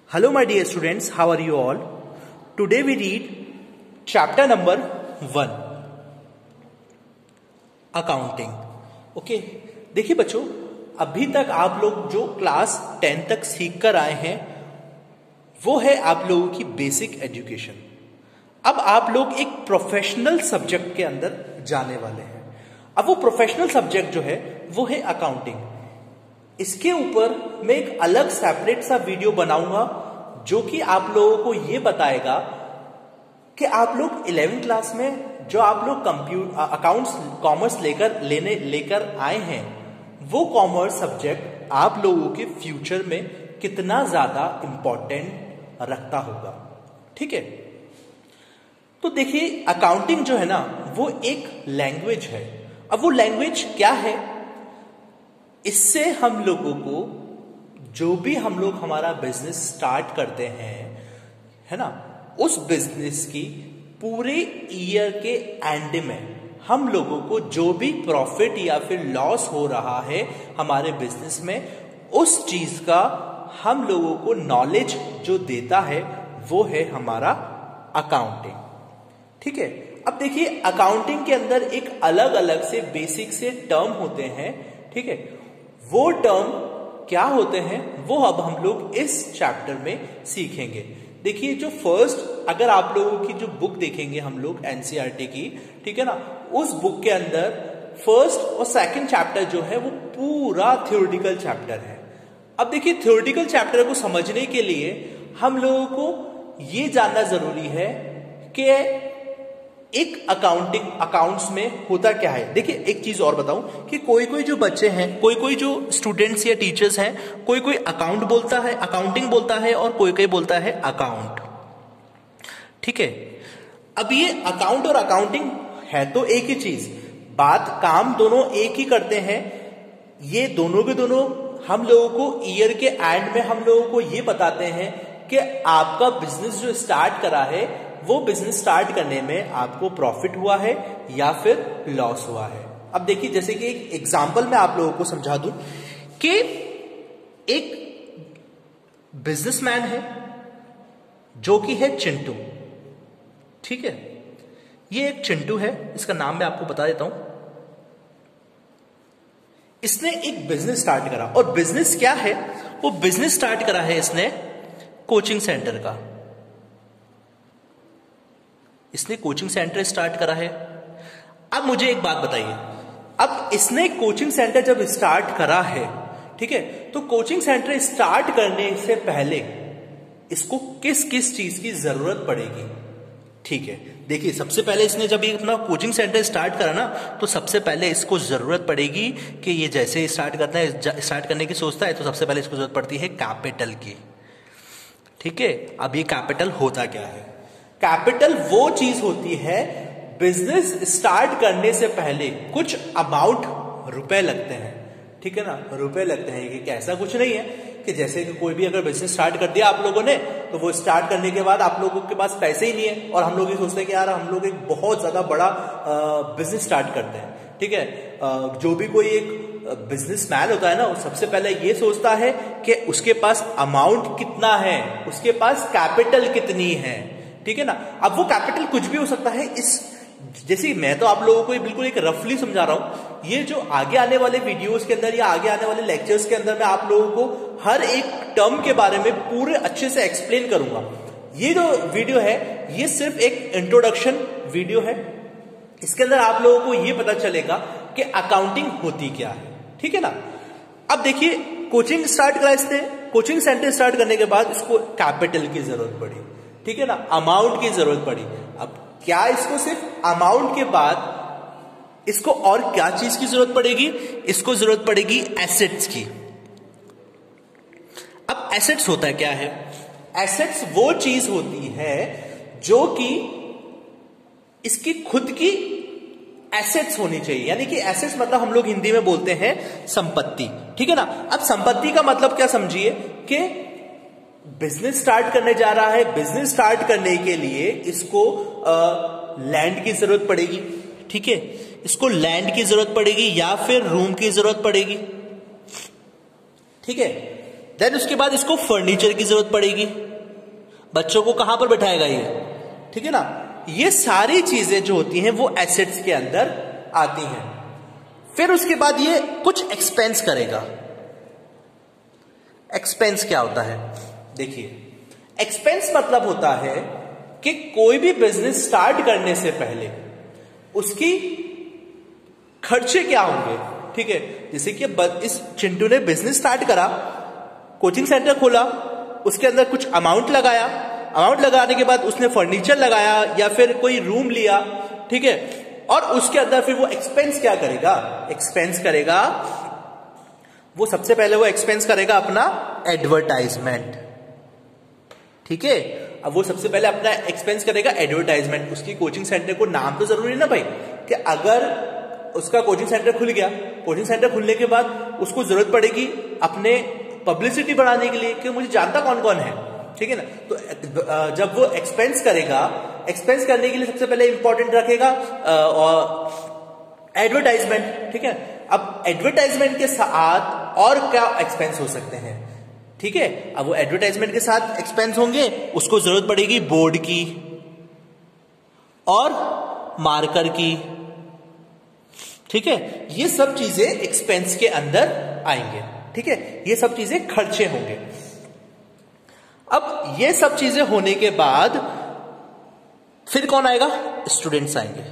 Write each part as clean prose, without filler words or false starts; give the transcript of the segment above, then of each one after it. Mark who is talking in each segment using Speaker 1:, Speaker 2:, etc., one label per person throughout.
Speaker 1: Hello my dear students, how are you all? Today we read chapter number 1 accounting. Okay, देखिए बच्चों, अभी तक आप लोग जो क्लास 10 तक सीख कर आए हैं वो है आप लोगों की बेसिक एजुकेशन। अब आप लोग एक प्रोफेशनल सब्जेक्ट के अंदर जाने वाले हैं। अब वो प्रोफेशनल सब्जेक्ट जो है वो है अकाउंटिंग। इसके ऊपर मैं एक अलग सेपरेट सा वीडियो बनाऊंगा जो कि आप लोगों को ये बताएगा कि आप लोग 11th क्लास में जो आप लोग अकाउंट्स कॉमर्स लेकर आए हैं वो कॉमर्स सब्जेक्ट आप लोगों के फ्यूचर में कितना ज्यादा इंपॉर्टेंट रखता होगा। ठीक है, तो देखिए अकाउंटिंग जो है ना वो एक लैंग्वेज है। अब वो लैंग्वेज क्या है, इससे हम लोगों को जो भी हम लोग हमारा बिजनेस स्टार्ट करते हैं है ना, उस बिजनेस की पूरे ईयर के एंड में हम लोगों को जो भी प्रॉफिट या फिर लॉस हो रहा है हमारे बिजनेस में, उस चीज का हम लोगों को नॉलेज जो देता है वो है हमारा अकाउंटिंग। ठीक है, अब देखिए अकाउंटिंग के अंदर एक अलग अलग से बेसिक से टर्म होते हैं। ठीक है, वो टर्म क्या होते हैं वो अब हम लोग इस चैप्टर में सीखेंगे। देखिए जो फर्स्ट, अगर आप लोगों की जो बुक देखेंगे हम लोग एनसीईआरटी की, ठीक है ना, उस बुक के अंदर फर्स्ट और सेकंड चैप्टर जो है वो पूरा थ्योरेटिकल चैप्टर है। अब देखिए थ्योरेटिकल चैप्टर को समझने के लिए हम लोगों को ये जानना जरूरी है कि एक अकाउंट्स में होता क्या है। देखिए एक चीज और बताऊं कि कोई कोई जो बच्चे हैं, कोई कोई जो स्टूडेंट्स या टीचर्स हैं, कोई कोई अकाउंट बोलता है, अकाउंटिंग बोलता है, और कोई कोई बोलता है अकाउंट। ठीक है, अब ये अकाउंट और अकाउंटिंग है तो एक ही चीज, बात काम दोनों एक ही करते हैं। ये दोनों के दोनों हम लोगों को ईयर के एंड में हम लोगों को ये बताते हैं कि आपका बिजनेस जो स्टार्ट करा है वो बिजनेस स्टार्ट करने में आपको प्रॉफिट हुआ है या फिर लॉस हुआ है। अब देखिए जैसे कि एक एग्जांपल मैं आप लोगों को समझा दूं कि एक बिजनेसमैन है जो कि है चिंटू। ठीक है, ये एक चिंटू है, इसका नाम मैं आपको बता देता हूं। इसने एक बिजनेस स्टार्ट करा, और बिजनेस क्या है, वो बिजनेस स्टार्ट करा है इसने कोचिंग सेंटर का। इसने कोचिंग सेंटर स्टार्ट करा है। अब मुझे एक बात बताइए, अब इसने कोचिंग सेंटर जब स्टार्ट करा है, ठीक है, तो कोचिंग सेंटर स्टार्ट करने से पहले इसको किस किस चीज की जरूरत पड़ेगी। ठीक है, देखिए सबसे पहले इसने जब ये अपना कोचिंग सेंटर स्टार्ट करा ना, तो सबसे पहले इसको जरूरत पड़ेगी कि ये जैसे स्टार्ट करता है, स्टार्ट करने की सोचता है, तो सबसे पहले इसको जरूरत पड़ती है कैपिटल की। ठीक है, अब ये कैपिटल होता क्या है? कैपिटल वो चीज होती है, बिजनेस स्टार्ट करने से पहले कुछ अमाउंट रुपए लगते हैं। ठीक है ना, रुपए लगते हैं। कि ऐसा कुछ नहीं है कि जैसे कि कोई भी अगर बिजनेस स्टार्ट कर दिया आप लोगों ने, तो वो स्टार्ट करने के बाद आप लोगों के पास पैसे ही नहीं है और हम लोग ये सोचते हैं कि यार हम लोग एक बहुत ज्यादा बड़ा बिजनेस स्टार्ट करते हैं। ठीक है, जो भी कोई एक बिजनेसमैन होता है ना, वो सबसे पहले ये सोचता है कि उसके पास अमाउंट कितना है, उसके पास कैपिटल कितनी है। ठीक है ना, अब वो कैपिटल कुछ भी हो सकता है। इस जैसे मैं तो आप लोगों को बिल्कुल एक रफली समझा रहा हूं, ये जो आगे आने वाले वीडियोस के अंदर या आगे आने वाले लेक्चर्स के अंदर मैं आप लोगों को हर एक टर्म के बारे में पूरे अच्छे से एक्सप्लेन करूंगा। ये जो वीडियो है ये सिर्फ एक इंट्रोडक्शन वीडियो है। इसके अंदर आप लोगों को ये पता चलेगा कि अकाउंटिंग होती क्या है। ठीक है ना, अब देखिए कोचिंग स्टार्ट करा इसने, कोचिंग सेंटर स्टार्ट करने के बाद इसको कैपिटल की जरूरत पड़ी। ठीक है ना, अमाउंट की जरूरत पड़ी। अब क्या इसको सिर्फ अमाउंट के बाद इसको और क्या चीज की जरूरत पड़ेगी? इसको जरूरत पड़ेगी एसेट्स की। अब एसेट्स होता है क्या है? एसेट्स वो चीज होती है जो कि इसकी खुद की एसेट्स होनी चाहिए। यानी कि एसेट्स मतलब हम लोग हिंदी में बोलते हैं संपत्ति। ठीक है ना, अब संपत्ति का मतलब क्या समझिए कि बिजनेस स्टार्ट करने जा रहा है, बिजनेस स्टार्ट करने के लिए इसको लैंड की जरूरत पड़ेगी। ठीक है, इसको लैंड की जरूरत पड़ेगी या फिर रूम की जरूरत पड़ेगी। ठीक है, देन उसके बाद इसको फर्नीचर की जरूरत पड़ेगी, बच्चों को कहां पर बैठाएगा ये, ठीक है ना। ये सारी चीजें जो होती हैं वो एसेट्स के अंदर आती हैं। फिर उसके बाद ये कुछ एक्सपेंस करेगा। एक्सपेंस क्या होता है, देखिए एक्सपेंस मतलब होता है कि कोई भी बिजनेस स्टार्ट करने से पहले उसकी खर्चे क्या होंगे, ठीक है। जैसे कि इस चिंटू ने बिजनेस स्टार्ट करा, कोचिंग सेंटर खोला, उसके अंदर कुछ अमाउंट लगाया, अमाउंट लगाने के बाद उसने फर्नीचर लगाया या फिर कोई रूम लिया, ठीक है। और उसके अंदर फिर वो एक्सपेंस क्या करेगा, एक्सपेंस करेगा, वो सबसे पहले वो एक्सपेंस करेगा अपना एडवर्टाइजमेंट, ठीक है। अब वो सबसे पहले अपना एक्सपेंस करेगा एडवर्टाइजमेंट। उसकी कोचिंग सेंटर को नाम तो जरूरी ना भाई, कि अगर उसका कोचिंग सेंटर खुल गया, कोचिंग सेंटर खुलने के बाद उसको जरूरत पड़ेगी अपने पब्लिसिटी बढ़ाने के लिए कि मुझे जानता कौन कौन है, ठीक है ना। तो जब वो एक्सपेंस करेगा, एक्सपेंस करने के लिए सबसे पहले इंपॉर्टेंट रखेगा एडवर्टाइजमेंट, ठीक है। अब एडवर्टाइजमेंट के साथ और क्या एक्सपेंस हो सकते हैं, ठीक है। अब वो एडवर्टाइजमेंट के साथ एक्सपेंस होंगे, उसको जरूरत पड़ेगी बोर्ड की और मार्कर की, ठीक है। ये सब चीजें एक्सपेंस के अंदर आएंगे, ठीक है। ये सब चीजें खर्चे होंगे। अब ये सब चीजें होने के बाद फिर कौन आएगा, स्टूडेंट्स आएंगे,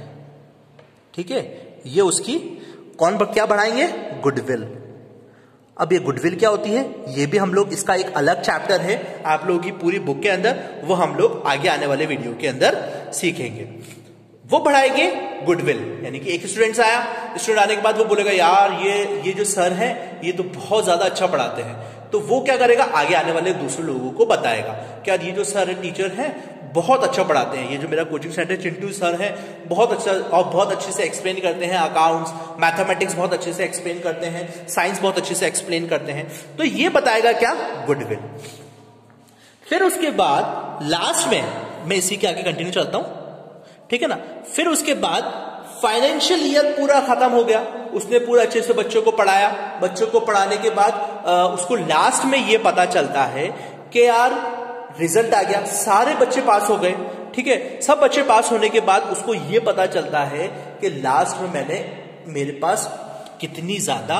Speaker 1: ठीक है। ये उसकी कौन क्या बढ़ाएंगे, गुडविल। अब ये गुडविल क्या होती है, ये भी हम लोग, इसका एक अलग चैप्टर है आप लोगों की पूरी बुक के अंदर, वो हम लोग आगे आने वाले वीडियो के अंदर सीखेंगे। वो बढ़ाएंगे गुडविल, यानी कि एक स्टूडेंट आया, स्टूडेंट आने के बाद वो बोलेगा यार ये जो सर हैं ये तो बहुत ज्यादा अच्छा पढ़ाते हैं, तो वो क्या करेगा, आगे आने वाले दूसरे लोगों को बताएगा कि यार ये जो सर टीचर हैं बहुत अच्छा पढ़ाते हैं, ये जो मेरा कोचिंग सेंटर चिंटू सर है बहुत अच्छा और बहुत अच्छे से एक्सप्लेन करते हैं, अकाउंट्स मैथमेटिक्स बहुत अच्छे से एक्सप्लेन करते हैं, साइंस बहुत अच्छे से एक्सप्लेन करते हैं, तो ये बताएगा क्या, गुडविल। फिर उसके बाद लास्ट में मैं इसी के आगे कंटिन्यू चलता हूं, ठीक है ना। फिर उसके बाद फाइनेंशियल ईयर पूरा खत्म हो गया, उसने पूरा अच्छे से बच्चों को पढ़ाया, बच्चों को पढ़ाने के बाद उसको लास्ट में ये पता चलता है कि यार रिजल्ट आ गया, सारे बच्चे पास हो गए, ठीक है। सब बच्चे पास होने के बाद उसको ये पता चलता है कि लास्ट में मेरे पास कितनी ज्यादा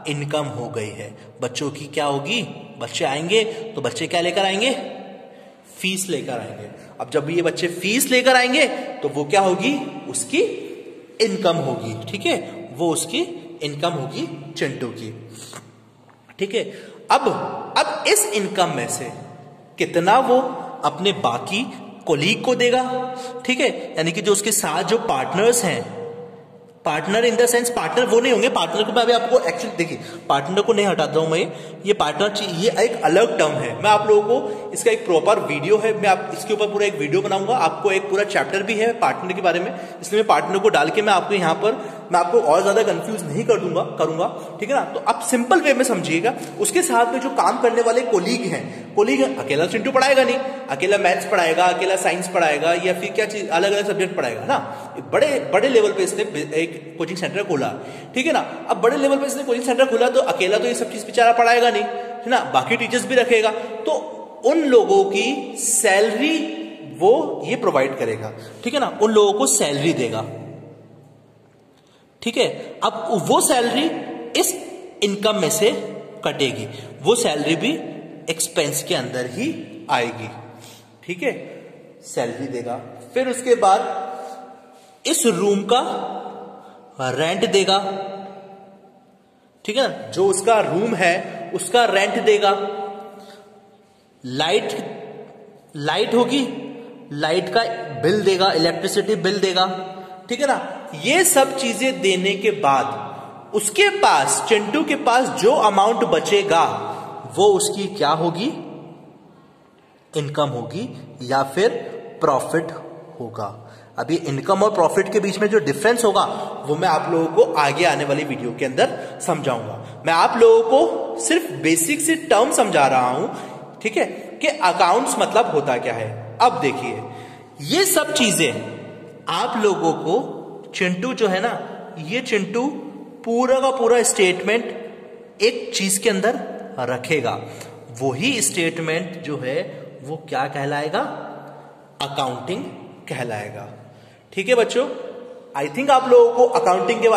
Speaker 1: इनकम हो गई है। बच्चों की क्या होगी, बच्चे आएंगे तो बच्चे क्या लेकर आएंगे, फीस लेकर आएंगे। अब जब ये बच्चे फीस लेकर आएंगे तो वो क्या होगी, उसकी इनकम होगी, ठीक है। वो उसकी इनकम होगी चिंटू की, ठीक है। अब इस इनकम में से कितना वो अपने बाकी कोलीग को देगा, ठीक है। यानी कि जो उसके साथ जो पार्टनर्स हैं, partner in the sense partner वो नहीं होंगे, पार्टनर को मैं अभी आपको एक्चुअली देखिए पार्टनर को नहीं हटाता हूं मैं, ये पार्टनर ये एक अलग टर्म है, मैं आप लोगों को इसका एक प्रॉपर वीडियो है, मैं आप इसके ऊपर पूरा एक वीडियो बनाऊंगा, आपको एक पूरा चैप्टर भी है पार्टनर के बारे में, इसलिए मैं पार्टनर को डाल के मैं आपको यहाँ पर मैं आपको और ज्यादा कंफ्यूज नहीं करूंगा, ठीक है ना। तो आप सिंपल वे में समझिएगा। उसके साथ में जो काम करने वाले कोलीग हैं, अकेला चिंटू पढ़ाएगा नहीं, अकेला मैथ्स पढ़ाएगा, अकेला साइंस पढ़ाएगा या फिर क्या चीज अलग अलग सब्जेक्ट पढ़ाएगा ना। बड़े लेवल पे इसने एक कोचिंग सेंटर खोला, ठीक है ना। अब बड़े लेवल पे इसने कोचिंग सेंटर खोला तो अकेला तो ये सब चीज बेचारा पढ़ाएगा नहीं, है ना, बाकी टीचर्स भी रखेगा, तो उन लोगों की सैलरी वो ये प्रोवाइड करेगा, ठीक है ना, उन लोगों को सैलरी देगा, ठीक है। अब वो सैलरी इस इनकम में से कटेगी, वो सैलरी भी एक्सपेंस के अंदर ही आएगी, ठीक है, सैलरी देगा। फिर उसके बाद इस रूम का रेंट देगा, ठीक है ना, जो उसका रूम है उसका रेंट देगा। लाइट होगी, लाइट का बिल देगा, इलेक्ट्रिसिटी बिल देगा, ठीक है ना। ये सब चीजें देने के बाद उसके पास, चिंटू के पास जो अमाउंट बचेगा वो उसकी क्या होगी, इनकम होगी या फिर प्रॉफिट होगा। अभी इनकम और प्रॉफिट के बीच में जो डिफरेंस होगा वो मैं आप लोगों को आगे आने वाली वीडियो के अंदर समझाऊंगा। मैं आप लोगों को सिर्फ बेसिक से टर्म समझा रहा हूं, ठीक है, कि अकाउंट्स मतलब होता क्या है। अब देखिए ये सब चीजें आप लोगों को चिंटू जो है ना, ये चिंटू पूरा का पूरा स्टेटमेंट एक चीज के अंदर रखेगा, वही स्टेटमेंट जो है वो क्या कहलाएगा? अकाउंटिंग कहलाएगा। ठीक है बच्चों, आई थिंक आप लोगों को अकाउंटिंग के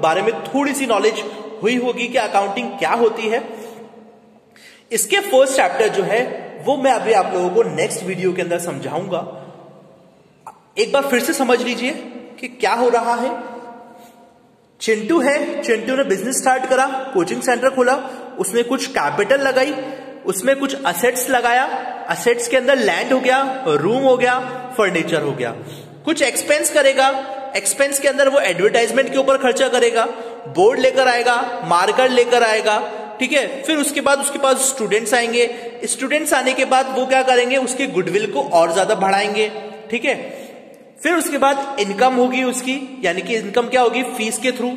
Speaker 1: बारे में थोड़ी सी नॉलेज हुई होगी कि अकाउंटिंग क्या होती है। इसके फर्स्ट चैप्टर जो है वो मैं अभी आप लोगों को नेक्स्ट वीडियो के अंदर समझाऊंगा। एक बार फिर से समझ लीजिए कि क्या हो रहा है। चिंटू है, चिंटू ने बिजनेस स्टार्ट करा, कोचिंग सेंटर खोला, उसमें कुछ कैपिटल लगाई, उसमें कुछ असेट्स लगाया, असेट्स के अंदर लैंड हो गया, रूम हो गया, फर्नीचर हो गया। कुछ एक्सपेंस करेगा, एक्सपेंस के अंदर वो एडवर्टाइजमेंट के ऊपर खर्चा करेगा, बोर्ड लेकर आएगा, मार्कर लेकर आएगा, ठीक है। फिर उसके बाद उसके पास स्टूडेंट्स आएंगे, स्टूडेंट्स आने के बाद वो क्या करेंगे, उसके गुडविल को और ज्यादा बढ़ाएंगे, ठीक है। फिर उसके बाद इनकम होगी उसकी, यानी कि इनकम क्या होगी, फीस के थ्रू।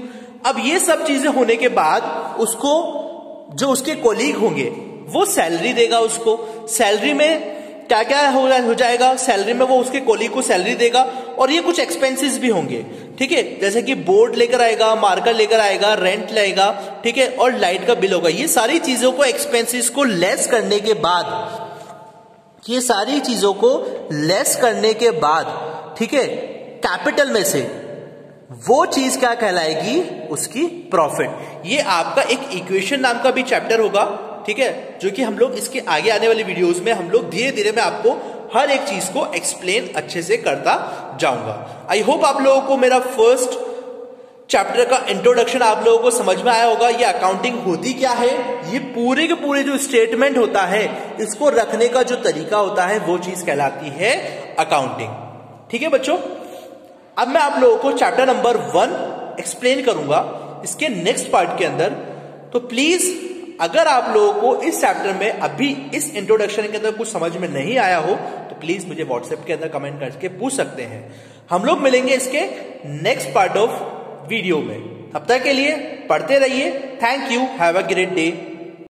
Speaker 1: अब ये सब चीजें होने के बाद उसको जो उसके कोलीग होंगे वो सैलरी देगा उसको। सैलरी में क्या क्या हो जाएगा, सैलरी में वो उसके कोलीग को सैलरी देगा और ये कुछ एक्सपेंसेस भी होंगे, ठीक है। जैसे कि बोर्ड लेकर आएगा, मार्कर लेकर आएगा, रेंट लेगा, ठीक है, और लाइट का बिल होगा। ये सारी चीजों को, एक्सपेंसेस को लेस करने के बाद, ये सारी चीजों को लेस करने के बाद, ठीक है, कैपिटल में से वो चीज क्या कहलाएगी, उसकी प्रॉफिट। ये आपका एक इक्वेशन नाम का भी चैप्टर होगा, ठीक है, जो कि हम लोग इसके आगे आने वाली वीडियोस में हम लोग धीरे धीरे मैं आपको हर एक चीज को एक्सप्लेन अच्छे से करता जाऊंगा। आई होप आप लोगों को मेरा फर्स्ट चैप्टर का इंट्रोडक्शन आप लोगों को समझ में आया होगा। ये अकाउंटिंग होती क्या है, ये पूरे के पूरे जो स्टेटमेंट होता है, इसको रखने का जो तरीका होता है, वो चीज कहलाती है अकाउंटिंग। ठीक है बच्चों, अब मैं आप लोगों को चैप्टर नंबर 1 एक्सप्लेन करूंगा इसके नेक्स्ट पार्ट के अंदर। तो प्लीज अगर आप लोगों को इस चैप्टर में अभी इस इंट्रोडक्शन के अंदर कुछ समझ में नहीं आया हो तो प्लीज मुझे व्हाट्सएप के अंदर कमेंट करके पूछ सकते हैं। हम लोग मिलेंगे इसके नेक्स्ट पार्ट ऑफ वीडियो में। तब तक के लिए पढ़ते रहिए। Thank you, have a great day.